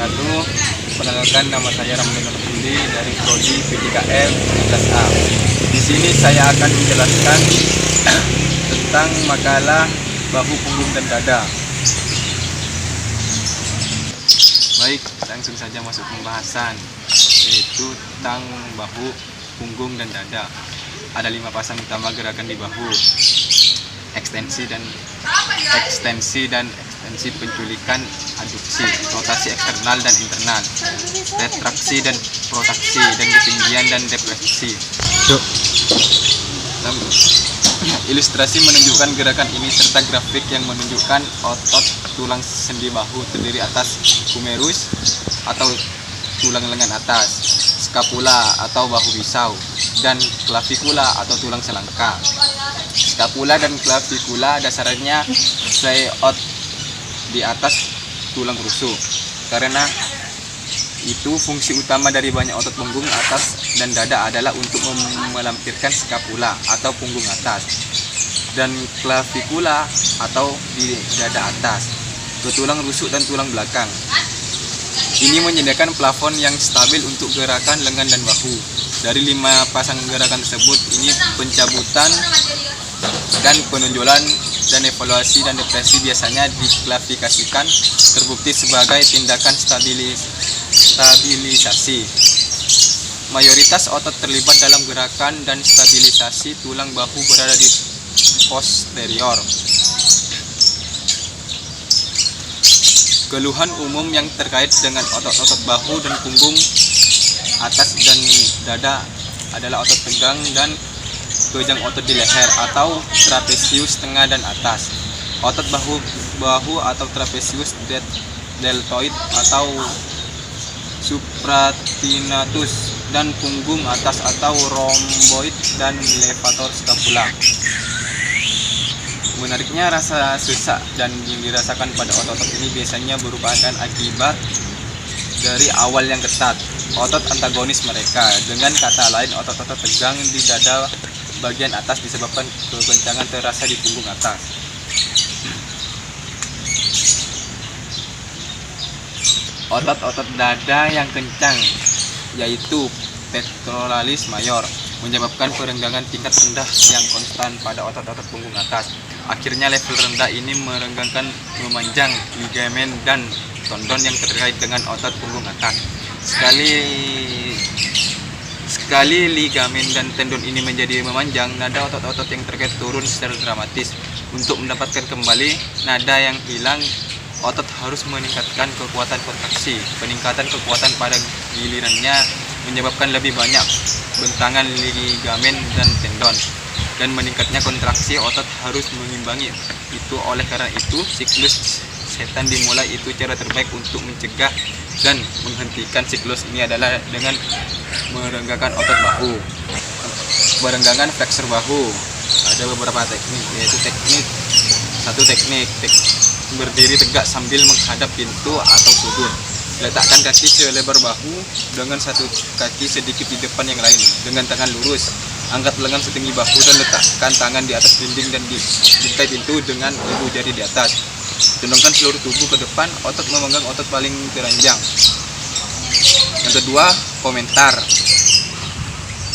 wabarakatuh. Perkenalkan, nama saya Ramdan Abdulli dari Prodi P3L 11A. Di sini saya akan menjelaskan tentang makalah bahu, punggung, dan dada. Baik, langsung saja masuk pembahasan, yaitu tentang bahu, punggung, dan dada. Ada 5 pasang utama gerakan di bahu: ekstensi dan ekstensi penculikan, aduksi, rotasi eksternal dan internal, retraksi dan protraksi, dan ketinggian dan depresi. Ilustrasi menunjukkan gerakan ini serta grafik yang menunjukkan otot tulang sendi bahu terdiri atas humerus atau tulang lengan atas, skapula atau bahu pisau, dan klavikula atau tulang selangka. Skapula dan klavikula dasarnya layout di atas tulang rusuk. Karena itu fungsi utama dari banyak otot punggung atas dan dada adalah untuk melampirkan skapula atau punggung atas dan klavikula atau di dada atas ke tulang rusuk dan tulang belakang. Ini menyediakan plafon yang stabil untuk gerakan lengan dan bahu. Dari 5 pasang gerakan tersebut, ini pencabutan dan penonjolan dan evaluasi dan depresi biasanya diklasifikasikan terbukti sebagai tindakan stabilisasi. Mayoritas otot terlibat dalam gerakan dan stabilisasi tulang bahu berada di posterior. Keluhan umum yang terkait dengan otot-otot bahu dan punggung atas dan dada adalah otot tegang dan kejang otot di leher atau trapesius tengah dan atas, otot bahu atau trapesius deltoid atau supratinatus, dan punggung atas atau rhomboid dan levator scapula. Menariknya, rasa sesak dan yang dirasakan pada otot-otot ini biasanya merupakan akibat dari awal yang ketat, otot antagonis mereka. Dengan kata lain, otot-otot tegang di dada bagian atas disebabkan kekencangan terasa di punggung atas. Otot-otot dada yang kencang, yaitu pectoralis major, menyebabkan perenggangan tingkat rendah yang konstan pada otot-otot punggung atas. Akhirnya level rendah ini merenggangkan memanjang ligamen dan tendon yang terkait dengan otot punggung atas. Sekali ligamen dan tendon ini menjadi memanjang, nada otot-otot yang terkait turun secara dramatis. Untuk mendapatkan kembali nada yang hilang, otot harus meningkatkan kekuatan kontraksi. Peningkatan kekuatan pada gilirannya menyebabkan lebih banyak bentangan ligamen dan tendon, dan meningkatnya kontraksi otot harus mengimbangi itu. Oleh karena itu, siklus setan dimulai. Itu cara terbaik untuk mencegah dan menghentikan siklus ini adalah dengan merenggangkan otot bahu. Perenggangan flexor bahu ada beberapa teknik, yaitu teknik berdiri tegak sambil menghadap pintu atau sudut. Letakkan kaki selebar bahu dengan satu kaki sedikit di depan yang lain dengan tangan lurus. Angkat lengan setinggi bahu dan letakkan tangan di atas dinding dan di bingkai pintu dengan ibu jari di atas. Tundukkan seluruh tubuh ke depan, otot memegang otot paling teranjang. Yang kedua, komentar.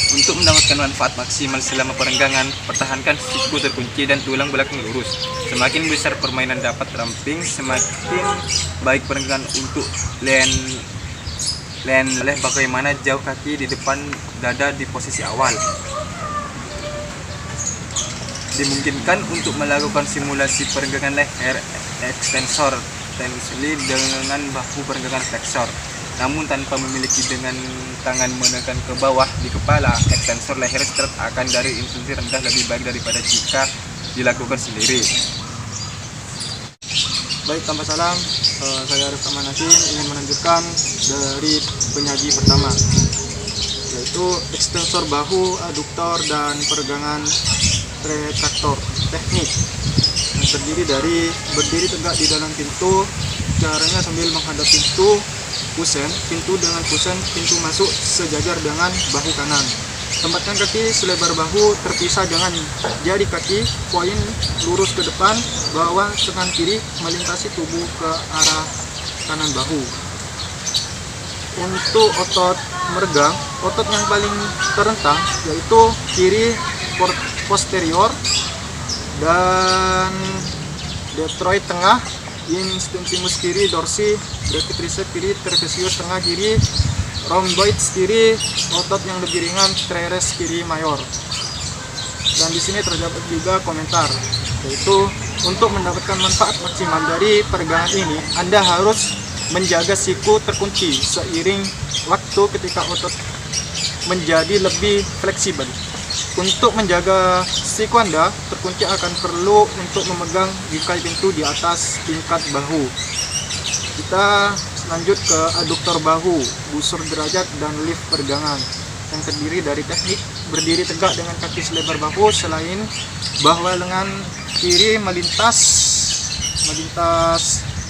Untuk mendapatkan manfaat maksimal selama perenggangan, pertahankan siku terkunci dan tulang belakang lurus. Semakin besar permainan dapat ramping, semakin baik perenggangan untuk bagaimana jauh kaki di depan dada di posisi awal. Dimungkinkan untuk melakukan simulasi perenggangan leher ekstensor tensili dengan bahu perenggangan flexor, namun tanpa memiliki dengan tangan menekan ke bawah di kepala. Ekstensor leher stretch akan dari intensi rendah lebih baik daripada jika dilakukan sendiri. Baik, tanpa salam, saya Arif Kamanasin ingin menunjukkan dari penyaji pertama, yaitu ekstensor bahu, aduktor, dan peregangan retraktor. Teknik yang terdiri dari berdiri tegak di dalam pintu, caranya sambil menghadap pintu dengan kusen pintu masuk sejajar dengan bahu kanan. Tempatkan kaki selebar bahu terpisah dengan jari kaki poin lurus ke depan, bawa tangan kiri melintasi tubuh ke arah kanan bahu. untuk otot meregang, otot yang paling terentang yaitu kiri posterior dan deltoid tengah, instencimus kiri dorsi, berarti tricep kiri, trapezius tengah kiri, rhomboids kiri, otot yang lebih ringan teres kiri mayor. Dan di sini terdapat juga komentar, yaitu untuk mendapatkan manfaat maksimal dari peregangan ini, Anda harus menjaga siku terkunci seiring waktu ketika otot menjadi lebih fleksibel. Untuk menjaga siku Anda terkunci akan perlu untuk memegang bingkai pintu di atas tingkat bahu. Kita lanjut ke aduktor bahu, busur derajat, dan lift peregangan yang terdiri dari teknik berdiri tegak dengan kaki selebar bahu, selain bahwa lengan kiri melintas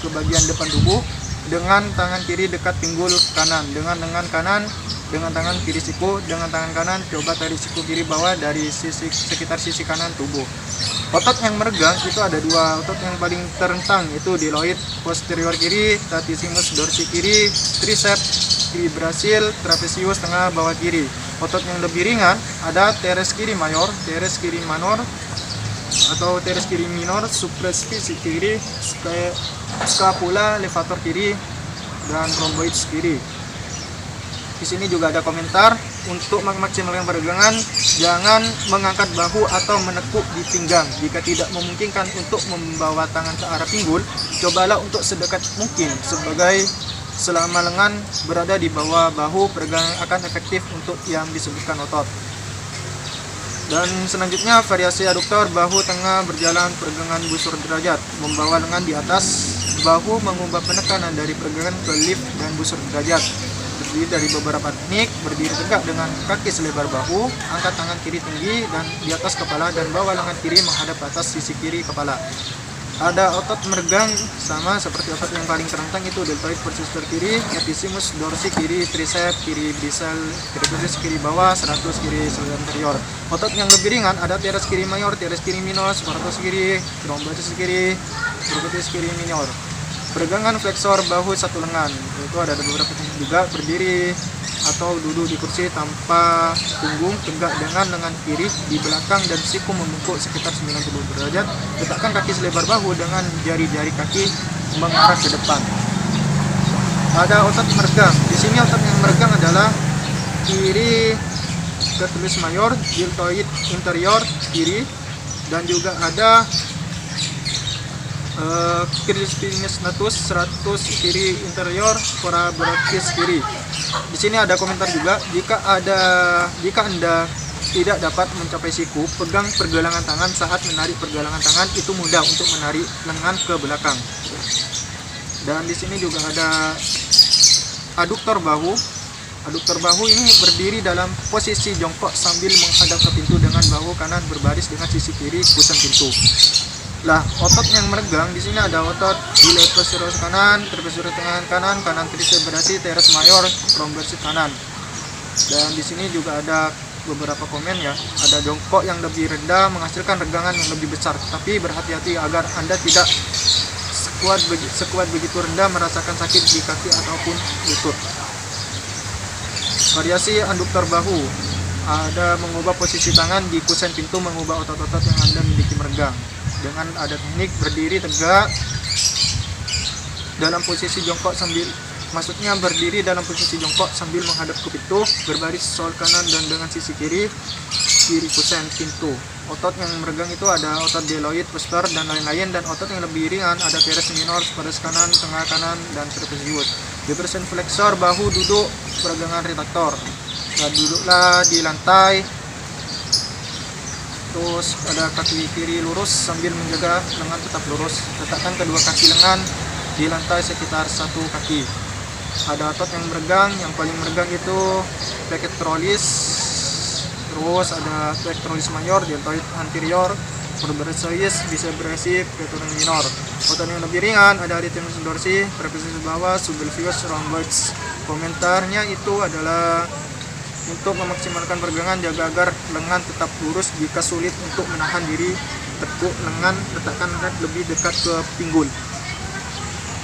ke bagian depan tubuh dengan tangan kiri dekat pinggul kanan, dengan tangan kiri siku, dengan tangan kanan coba tarik siku kiri bawah dari sekitar sisi kanan tubuh. Otot yang meregang itu ada dua, otot yang paling terentang itu deltoid posterior kiri, latissimus dorsi kiri, tricep kiri brachial, trapezius tengah bawah kiri. Otot yang lebih ringan ada teres kiri mayor, teres kiri minor atau teres kiri minor, supraspisi kiri, scapula levator kiri, dan rhomboids kiri. Di sini juga ada komentar, untuk memaksimalkan peregangan jangan mengangkat bahu atau menekuk di pinggang. Jika tidak memungkinkan untuk membawa tangan ke arah pinggul, cobalah untuk sedekat mungkin selama lengan berada di bawah bahu, peregangan akan efektif untuk yang disebutkan otot. Dan selanjutnya variasi aduktor bahu tengah berjalan peregangan busur derajat, membawa lengan di atas bahu, mengubah penekanan dari peregangan ke lift dan busur derajat. Terdiri dari beberapa teknik, berdiri tegak dengan kaki selebar bahu, angkat tangan kiri tinggi dan di atas kepala, dan bawa lengan kiri menghadap atas sisi kiri kepala. Ada otot meregang sama seperti otot yang paling terentang itu deltoid posterior kiri, latissimus dorsi kiri, tricep kiri brachial, trapezius kiri bawah, serratus kiri anterior. Otot yang lebih ringan ada teres kiri mayor, teres kiri minor, serratus kiri, rhomboids kiri, trapezius kiri minor. Peregangan fleksor bahu satu lengan, itu ada beberapa teknik juga, berdiri atau duduk di kursi tanpa punggung, tegak dengan lengan kiri di belakang dan siku membungkuk sekitar 90 derajat. Letakkan kaki selebar bahu dengan jari-jari kaki mengarah ke depan. Ada otot meregang. Di sini otot yang meregang adalah kiri gluteus mayor, deltoid interior kiri, dan juga ada kiri spinatus natus, serratus kiri interior, corabrachius kiri. Di sini ada komentar juga, jika Anda tidak dapat mencapai siku, pegang pergelangan tangan. Saat menarik pergelangan tangan itu mudah untuk menarik lengan ke belakang. Dan di sini juga ada aduktor bahu. Aduktor bahu ini berdiri dalam posisi jongkok sambil menghadap ke pintu dengan bahu kanan berbaris dengan sisi kiri kusen pintu. Lah, otot yang meregang di sini ada otot deltoid posterior kanan, trapezius tengah kanan, tricep brachial, teres mayor, rhomboids kanan. Dan di sini juga ada beberapa komen ya. Ada jongkok yang lebih rendah menghasilkan regangan yang lebih besar. Tapi berhati-hati agar Anda tidak sekuat begitu rendah merasakan sakit di kaki ataupun lutut. Variasi aduktor bahu ada mengubah posisi tangan di kusen pintu, mengubah otot-otot yang Anda miliki meregang. Dengan ada teknik berdiri tegak dalam posisi jongkok berdiri dalam posisi jongkok sambil menghadap ke pintu, berbaris sol kanan dan dengan sisi kiri kusen pintu. Otot yang meregang itu ada otot deltoid posterior dan lain-lain, dan otot yang lebih ringan ada teres minor, pares kanan, tengah kanan, dan trapezius. Depression flexor bahu duduk peregangan retaktor. Nah, duduklah di lantai. Terus ada kaki kiri lurus sambil menjaga lengan tetap lurus. Letakkan kedua kaki lengan di lantai sekitar satu kaki. Ada otot yang meregang, yang paling meregang itu pectoralis. Terus ada pectoralis mayor, deltoid anterior, brachialis, biceps, pectoralis minor. Otot yang lebih ringan ada latissimus dorsi, trapezius bawah, subclavius, rhomboids. Komentarnya itu adalah untuk memaksimalkan peregangan, jaga agar lengan tetap lurus. Jika sulit untuk menahan diri, tekuk lengan, letakkan lengan lebih dekat ke pinggul.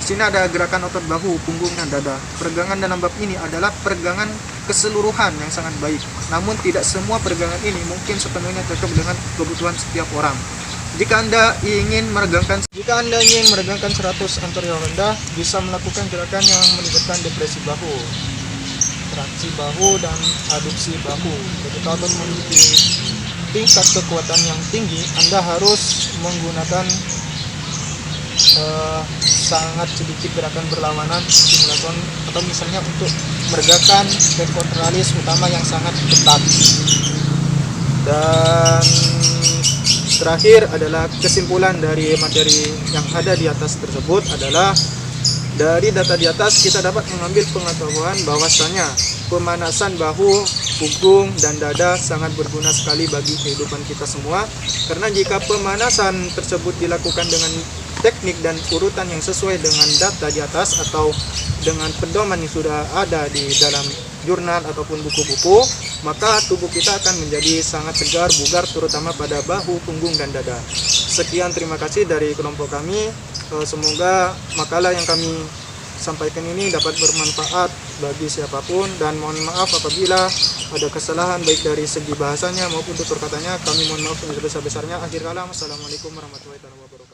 Di sini ada gerakan otot bahu, punggung, dan dada. Peregangan dalam bab ini adalah peregangan keseluruhan yang sangat baik. Namun tidak semua peregangan ini mungkin sepenuhnya cocok dengan kebutuhan setiap orang. Jika Anda ingin meregangkan 100 anterior rendah, bisa melakukan gerakan yang melibatkan depresi bahu, traksi bahu, dan aduksi bahu. Ketika otot memiliki tingkat kekuatan yang tinggi, Anda harus menggunakan sangat sedikit gerakan berlawanan simulaton, atau misalnya untuk meregangkan pectoralis utama yang sangat ketat. Dan terakhir adalah kesimpulan dari materi yang ada di atas tersebut adalah, dari data di atas kita dapat mengambil pengetahuan bahwasanya pemanasan bahu, punggung, dan dada sangat berguna sekali bagi kehidupan kita semua. Karena jika pemanasan tersebut dilakukan dengan teknik dan urutan yang sesuai dengan data di atas atau dengan pedoman yang sudah ada di dalam jurnal ataupun buku-buku, maka tubuh kita akan menjadi sangat segar, bugar, terutama pada bahu, punggung, dan dada. Sekian, terima kasih dari kelompok kami. Semoga makalah yang kami sampaikan ini dapat bermanfaat bagi siapapun, dan mohon maaf apabila ada kesalahan baik dari segi bahasanya maupun tutur katanya. Kami mohon maaf sebesar-besarnya. Akhir kalam, assalamualaikum warahmatullahi wabarakatuh.